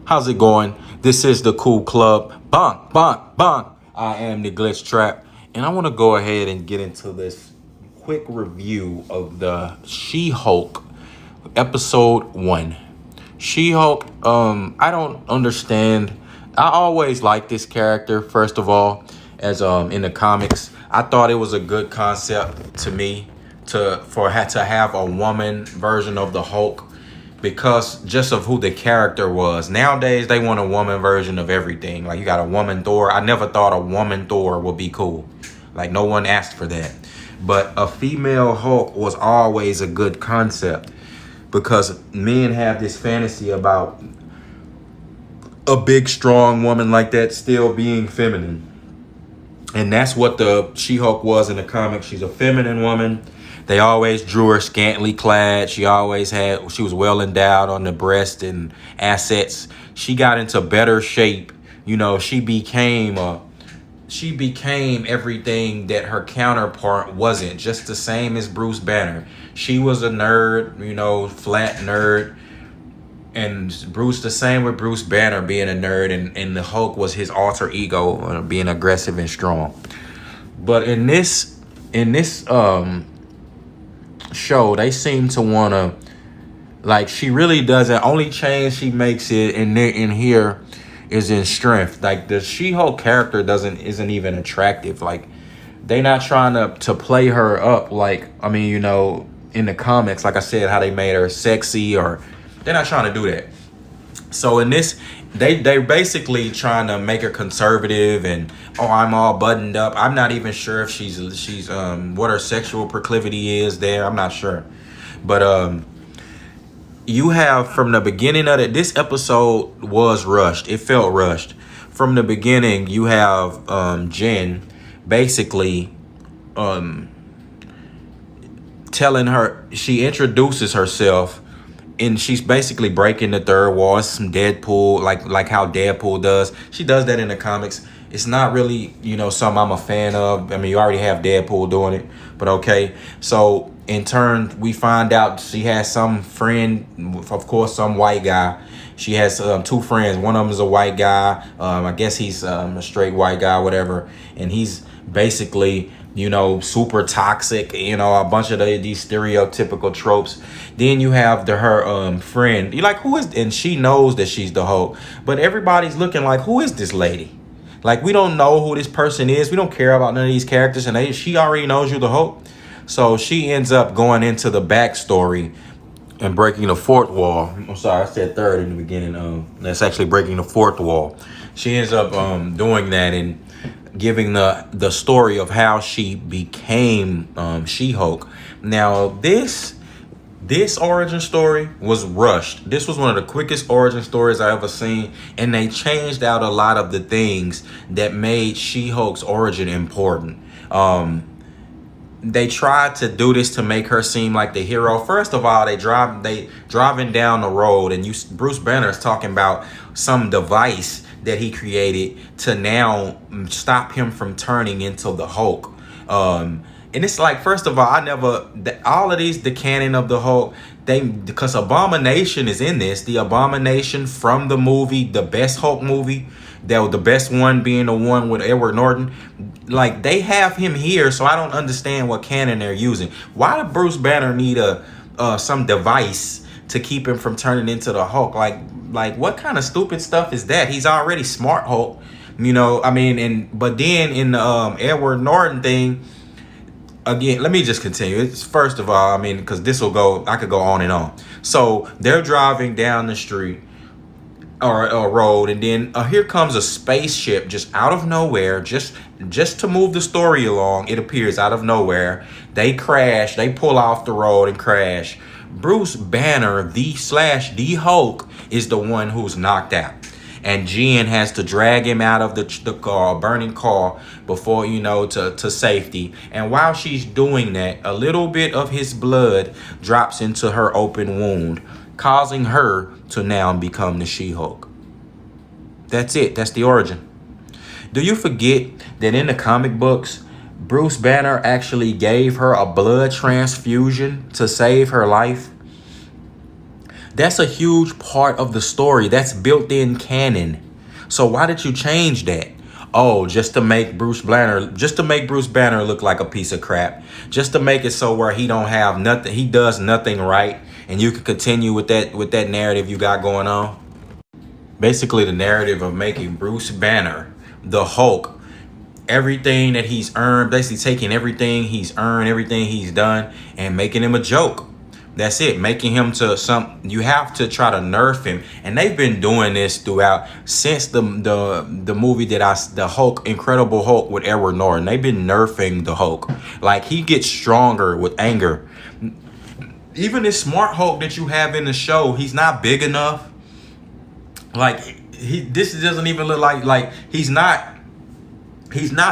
How's it going? This is the Cool Club. Bunk, bunk, bunk. I am the Glitch Trap, and I want to go ahead and get into this quick review of the She-Hulk episode 1. She-Hulk, I don't understand. I always liked this character, first of all, as in the comics. I thought it was a good concept to me to have a woman version of the Hulk because just of who the character was. Nowadays they want a woman version of everything. Like you got a woman Thor. I never thought a woman Thor would be cool. Like no one asked for that. But a female Hulk was always a good concept because men have this fantasy about a big strong woman like that still being feminine. And that's what the She-Hulk was in the comics. She's a feminine woman. They always drew her scantily clad. She was well endowed on the breast and assets. She got into better shape. You know, she became everything that her counterpart wasn't, just the same as Bruce Banner. She was a nerd, flat nerd. And Bruce, the same with Bruce Banner being a nerd, and the Hulk was his alter ego, being aggressive and strong. But in this show, they seem to want to, like, she really doesn't. Only change she makes it in here is in strength. Like the She-Hulk character isn't even attractive. Like they not trying to play her up. Like in the comics, like I said, how they made her sexy, or they're not trying to do that. So in this, they're basically trying to make her conservative and I'm all buttoned up. I'm not even sure if she's what her sexual proclivity is there. I'm not sure. But you have from the beginning of it, this episode was rushed. It felt rushed. From the beginning, you have Jen basically telling her, she introduces herself and she's basically breaking the third wall. It's some Deadpool, like how Deadpool does. She does that in the comics. It's not really, something I'm a fan of. I mean, you already have Deadpool doing it, but okay. So in turn, we find out she has some friend, of course, some white guy. She has two friends. One of them is a white guy. I guess he's a straight white guy, whatever. And he's basically, super toxic, a bunch of these stereotypical tropes. Then you have her friend. You're like, who is, and she knows that she's the Hulk, but everybody's looking like, who is this lady? Like, we don't know who this person is. We don't care about none of these characters, and she already knows you're the Hulk. So she ends up going into the backstory and breaking the fourth wall. I'm sorry, I said third in the beginning. That's actually breaking the fourth wall. She ends up doing that and giving the story of how she became She-Hulk. Now this origin story was rushed. This was one of the quickest origin stories I ever seen, and they changed out a lot of the things that made She-Hulk's origin important. They tried to do this to make her seem like the hero. First of all, they driving down the road, and Bruce Banner is talking about some device that he created to now stop him from turning into the Hulk. And it's like, first of all, all of these, the canon of the Hulk, because Abomination is in this, the Abomination from the movie, the best Hulk movie, the best one being the one with Edward Norton. Like, they have him here, so I don't understand what canon they're using. Why did Bruce Banner need some device to keep him from turning into the Hulk? Like what kind of stupid stuff is that? He's already smart Hulk, but then in the Edward Norton thing, again, let me just continue. It's, first of all, because I could go on and on. So they're driving down the street or a road, and then here comes a spaceship just out of nowhere, just to move the story along. It appears out of nowhere. They crash. They pull off the road and crash. Bruce Banner, the Hulk, is the one who's knocked out. And Jen has to drag him out of the car, burning car, before, to safety. And while she's doing that, a little bit of his blood drops into her open wound, causing her to now become the She-Hulk. That's it. That's the origin. Do you forget that in the comic books, Bruce Banner actually gave her a blood transfusion to save her life? That's a huge part of the story. That's built in canon. So why did you change that? Oh, just to make Bruce Banner look like a piece of crap. Just to make it so where he don't have nothing, he does nothing right, and you can continue with that narrative you got going on. Basically, the narrative of making Bruce Banner the Hulk, everything that he's earned, basically taking everything he's earned, everything he's done, and making him a joke. That's it. Making him to some. You have to try to nerf him, and they've been doing this throughout since the movie the Hulk, Incredible Hulk with Edward Norton. They've been nerfing the Hulk. Like, he gets stronger with anger. Even this Smart Hulk that you have in the show, he's not big enough. Like, this doesn't even look like he's not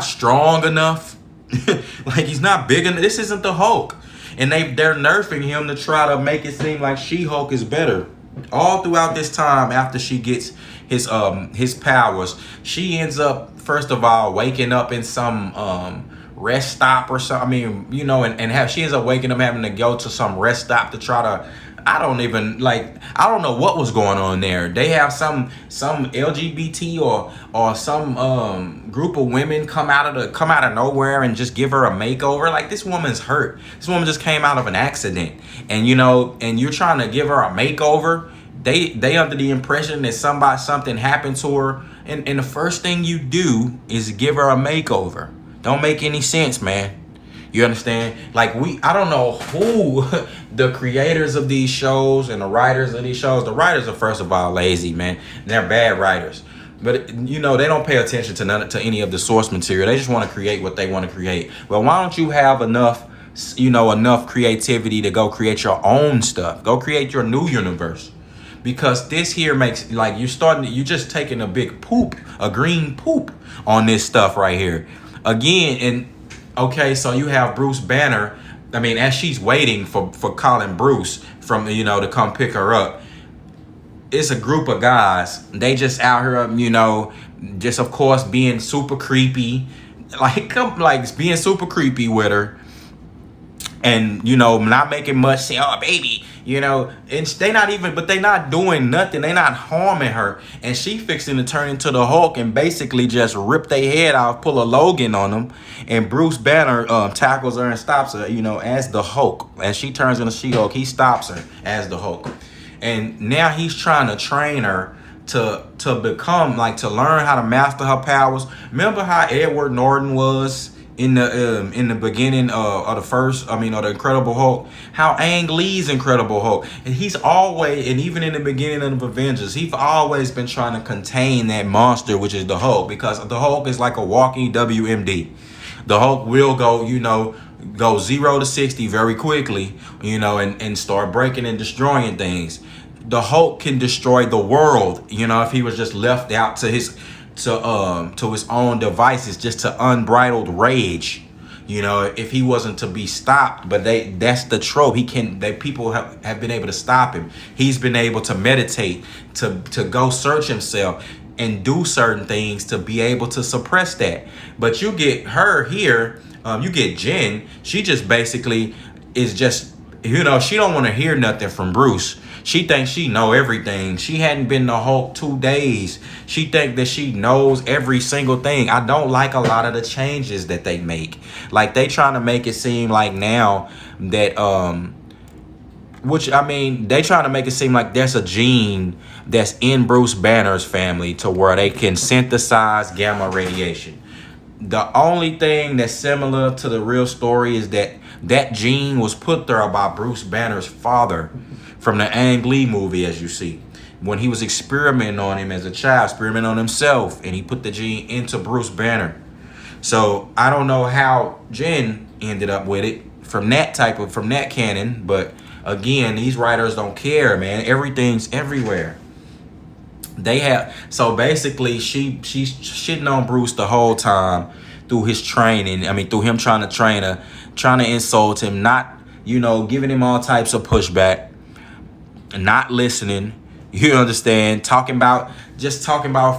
strong enough. Like, he's not big enough. This isn't the Hulk. And they're nerfing him to try to make it seem like She-Hulk is better. All throughout this time, after she gets his powers, she ends up, first of all, waking up in some rest stop or something. I mean, you know, she ends up waking up having to go to some rest stop to try to, I don't know what was going on there. They have some LGBT or some group of women come out of nowhere and just give her a makeover. Like, this woman's hurt. This woman just came out of an accident, and and you're trying to give her a makeover. They under the impression that something happened to her, and the first thing you do is give her a makeover. Don't make any sense, man. You understand? Like, I don't know who the creators of these shows and the writers of these shows. The writers are, first of all, lazy, man. They're bad writers. But, they don't pay attention to any of the source material. They just want to create what they want to create. Well, why don't you have enough creativity to go create your own stuff? Go create your new universe. Because this here makes, like, you're just taking a big poop, a green poop on this stuff right here. Again, and okay, so you have Bruce Banner. I mean, as she's waiting for calling Bruce to come pick her up, it's a group of guys. They just out here, just of course being super creepy, like being super creepy with her, and not making much sense. Oh, baby, and they not doing nothing. They not harming her, and she fixing to turn into the Hulk and basically just rip their head off, pull a Logan on them, and Bruce Banner tackles her and stops her, as the Hulk. As she turns into She-Hulk, he stops her as the Hulk, and now he's trying to train her to become, to learn how to master her powers. Remember how Edward Norton was in the beginning of the Incredible Hulk, how Ang Lee's Incredible Hulk, and he's always, and even in the beginning of Avengers, he's always been trying to contain that monster, which is the Hulk, because the Hulk is like a walking WMD. The Hulk will go 0 to 60 very quickly, and start breaking and destroying things. The Hulk can destroy the world, if he was just left out to his own devices, just to unbridled rage, if he wasn't to be stopped. But that's the trope. People have been able to stop him. He's been able to meditate, to go search himself and do certain things to be able to suppress that. But you get her here, you get Jen. She just basically is just, she don't want to hear nothing from Bruce. She thinks she know everything. She hadn't been the Hulk 2 days. She think that she knows every single thing. I don't like a lot of the changes that they make. Like, they trying to make it seem like now that they trying to make it seem like there's a gene that's in Bruce Banner's family to where they can synthesize gamma radiation. The only thing that's similar to the real story is that gene was put there by Bruce Banner's father from the Ang Lee movie, as you see, when he was experimenting on him as a child, experimenting on himself, and he put the gene into Bruce Banner. So I don't know how Jen ended up with it from that canon, but again, these writers don't care, man. Everything's everywhere. So basically she's shitting on Bruce the whole time through his training. I mean, through him trying to train her, trying to insult him, not, giving him all types of pushback, not listening. You understand? Talking about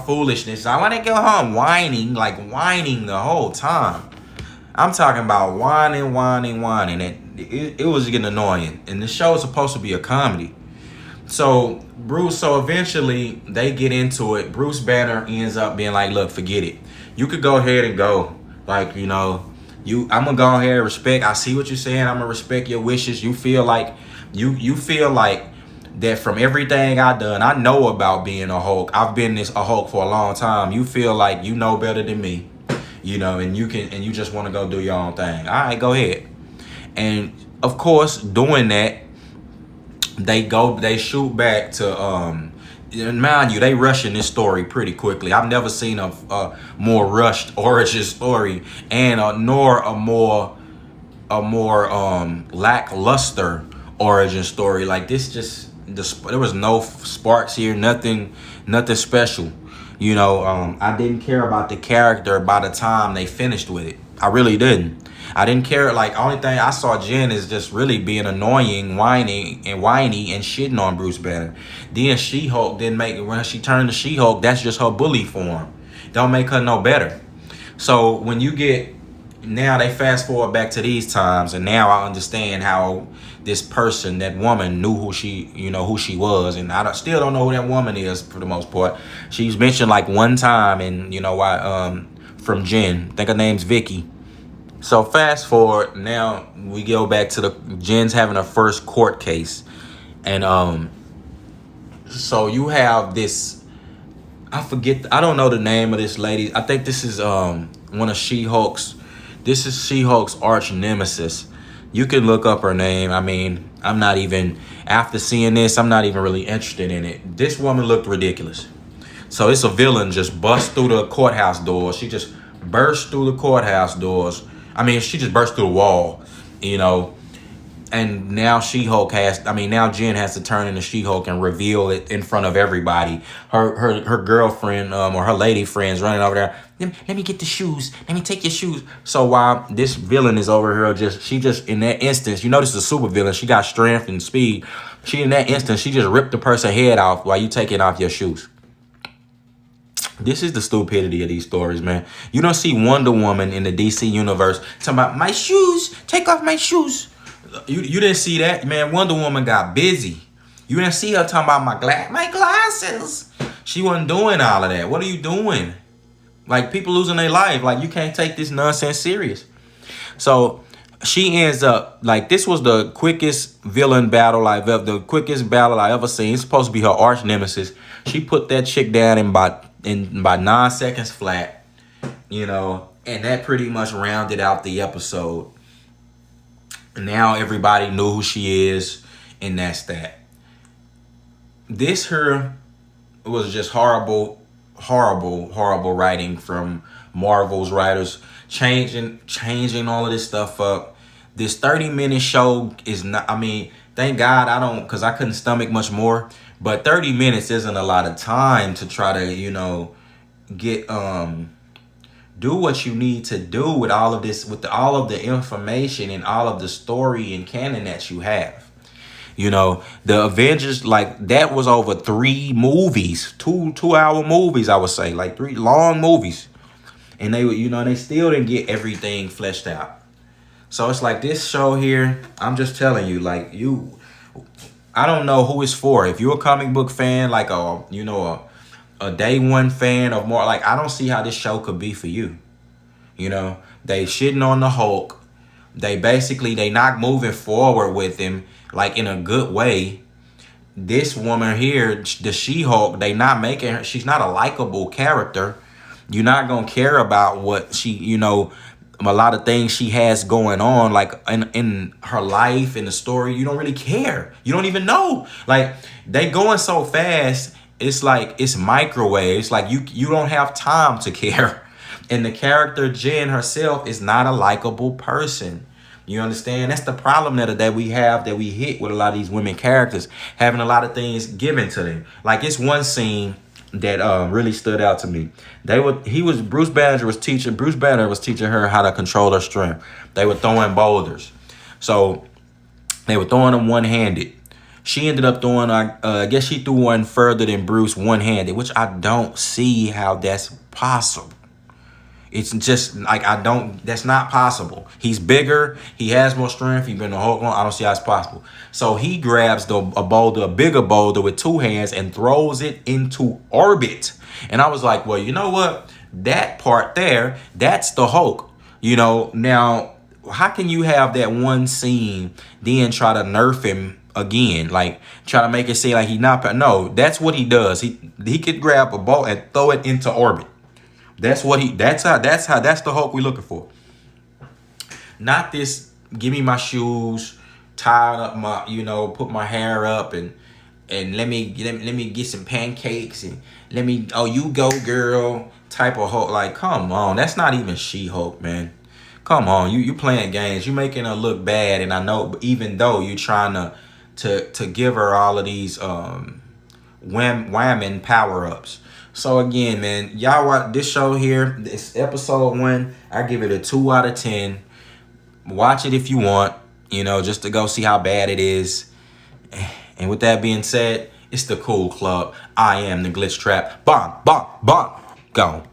foolishness. I want to go home, whining the whole time. I'm talking about whining. It was getting annoying. And the show is supposed to be a comedy. So eventually they get into it. Bruce Banner ends up being like, look, forget it. You could go ahead and go. Like, I'm gonna go ahead and respect. I see what you're saying. I'm gonna respect your wishes. You feel like you feel like that from everything I done, I know about being a Hulk. I've been a Hulk for a long time. You feel like you know better than me, and you just want to go do your own thing. All right, go ahead. And of course, doing that, they shoot back to and mind you, they rushing this story pretty quickly. I've never seen a more rushed origin story, and nor a more lackluster origin story. Like this, there was no sparks here, nothing special. I didn't care about the character by the time they finished with it. I really didn't. I didn't care. Like, only thing I saw Jen is just really being annoying, whiny, and shitting on Bruce Banner. Then She-Hulk didn't make it. When she turned to She-Hulk, that's just her bully form. Don't make her no better. So when you get, now they fast forward back to these times, and now I understand how this person, that woman, knew who she was, and still don't know who that woman is for the most part. She's mentioned like one time, and from Jen, I think her name's Vicky. So fast forward, now we go back to Jen's having her first court case, and so you have this. I don't know the name of this lady. I think this is one of She-Hulk's. This is She-Hulk's arch nemesis. You can look up her name. I mean, after seeing this, I'm not even really interested in it. This woman looked ridiculous. So it's a villain just bust through the courthouse doors. She just burst through the courthouse doors. I mean, she just burst through the wall, and now now Jen has to turn into She-Hulk and reveal it in front of everybody. Her girlfriend or her lady friends running over there. Let me get the shoes. Let me take your shoes. So while this villain is over here, she just in that instance, this is a super villain. She got strength and speed. In that instance, she just ripped the person's head off while you taking off your shoes. This is the stupidity of these stories, man. You don't see Wonder Woman in the DC universe talking about my shoes, take off my shoes. You didn't see that, man. Wonder Woman got busy. You didn't see her talking about my glasses. She wasn't doing all of that. What are you doing? Like, people losing their life. Like, you can't take this nonsense serious. So she ends up, like, this was the quickest villain battle the quickest battle I ever seen. It's supposed to be her arch nemesis. She put that chick down in about 9 seconds flat, and that pretty much rounded out the episode. Now everybody knew who she is, and that's that. This here was just horrible writing from Marvel's writers, changing all of this stuff up. This 30-minute show is not, thank God because I couldn't stomach much more, but 30 minutes isn't a lot of time to try to, get, do what you need to do with all of this, with all of the information and all of the story and canon that you have. The Avengers, like, that was over 3 movies, 2-hour movies, I would say, like 3 long movies. And they still didn't get everything fleshed out. So it's like this show here, I'm just telling you, like, I don't know who it's for. If you're a comic book fan, like a day one fan of more, like, I don't see how this show could be for you. They shitting on the Hulk. They not moving forward with him, like, in a good way. This woman here, the She-Hulk, they not making her, she's not a likable character. You're not gonna care about what she, a lot of things she has going on, like in her life, in the story. You don't really care. You don't even know. Like, they going so fast, it's like it's microwaves. Like, you don't have time to care. And the character Jen herself is not a likable person. You understand? That's the problem that we hit with a lot of these women characters, having a lot of things given to them. Like, it's one scene that really stood out to me. Bruce Banner was teaching her how to control her strength. They were throwing boulders. So they were throwing them one-handed. She ended up throwing, I guess she threw one further than Bruce one-handed, which I don't see how that's possible. It's just like that's not possible. He's bigger, he has more strength, he's been the Hulk long. I don't see how it's possible. So he grabs a bigger boulder with two hands and throws it into orbit. And I was like, well, you know what? That part there, that's the Hulk. Now how can you have that one scene then try to nerf him again, like try to make it seem like he's not? No, that's what he does. He could grab a ball and throw it into orbit. That's the Hulk we're looking for. Not this, give me my shoes, tie up my, put my hair up and let me get some pancakes and you go girl type of Hulk. Like, come on, that's not even She-Hulk, man. Come on, you playing games. You making her look bad, and I know, even though you're trying to give her all of these whammon power-ups. So again, man, y'all watch this show here. This episode 1. I give it a 2 out of 10. Watch it if you want, just to go see how bad it is. And with that being said, it's the Cool Club. I am the Glitch Trap. Bomb, bomb, bomb. Gone.